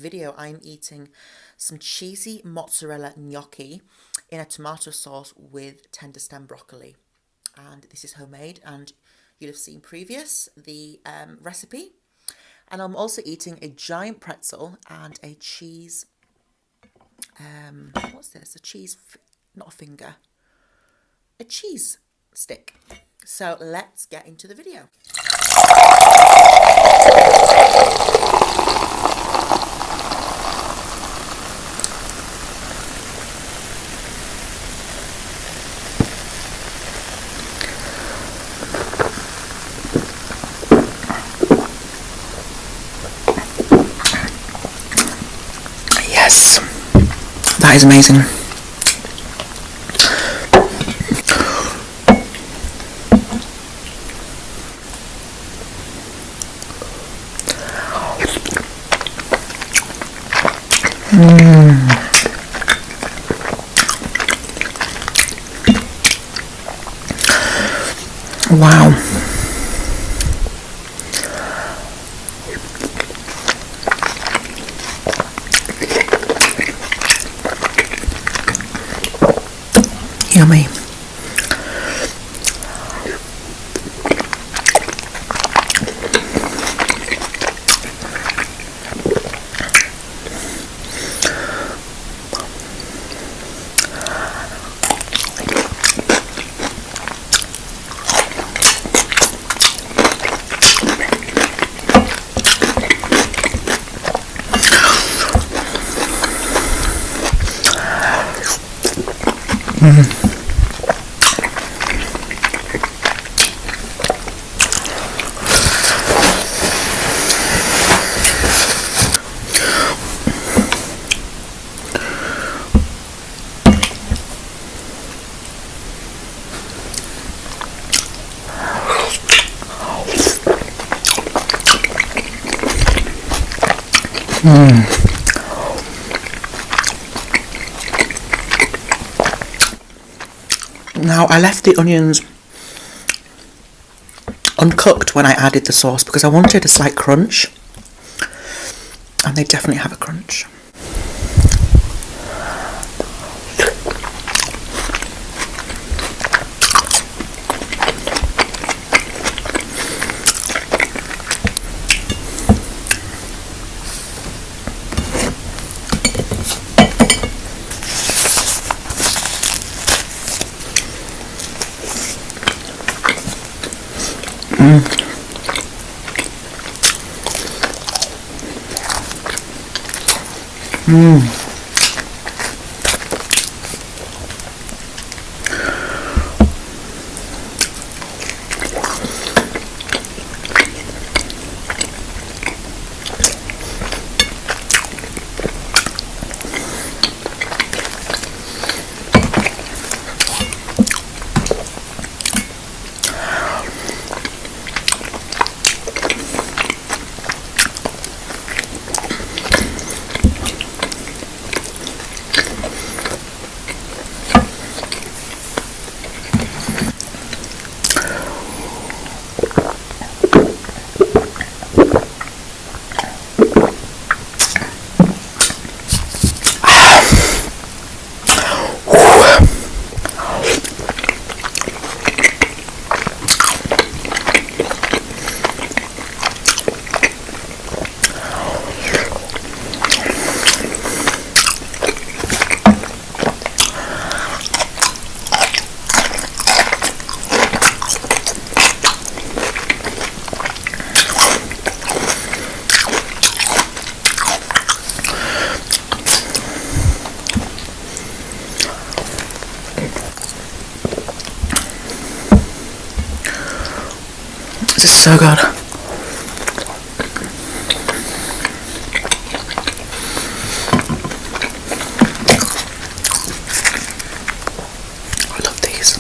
video, I'm eating some cheesy mozzarella gnocchi in a tomato sauce with tender stem broccoli. And this is homemade, and you'll have seen the recipe. And I'm also eating a giant pretzel and a cheese, what's this? A cheese, not a finger, a cheese stick. So let's get into the video. Yes, that is amazing. Wow. Yummy. Now, I left the onions uncooked when I added the sauce because I wanted a slight crunch, and they definitely have a crunch. This is so good. I love these.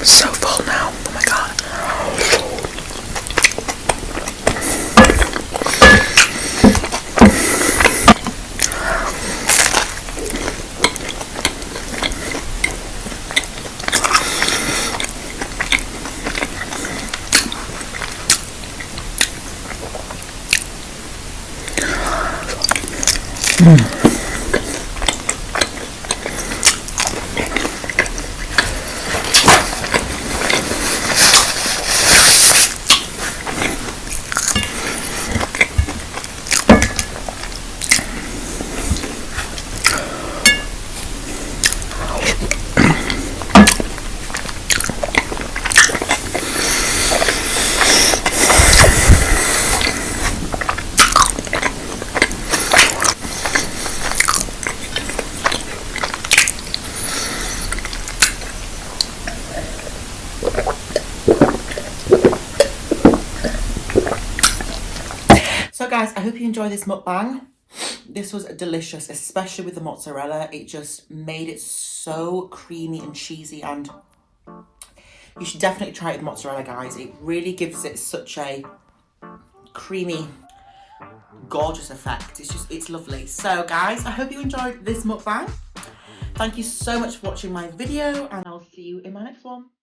So full now. Oh my god. So guys, I hope you enjoyed this mukbang. This was delicious, especially with the mozzarella. It just made it so creamy and cheesy, and you should definitely try it with mozzarella, guys. It really gives it such a creamy, gorgeous effect. It's lovely. So guys, I hope you enjoyed this mukbang. Thank you so much for watching my video, and I'll see you in my next one.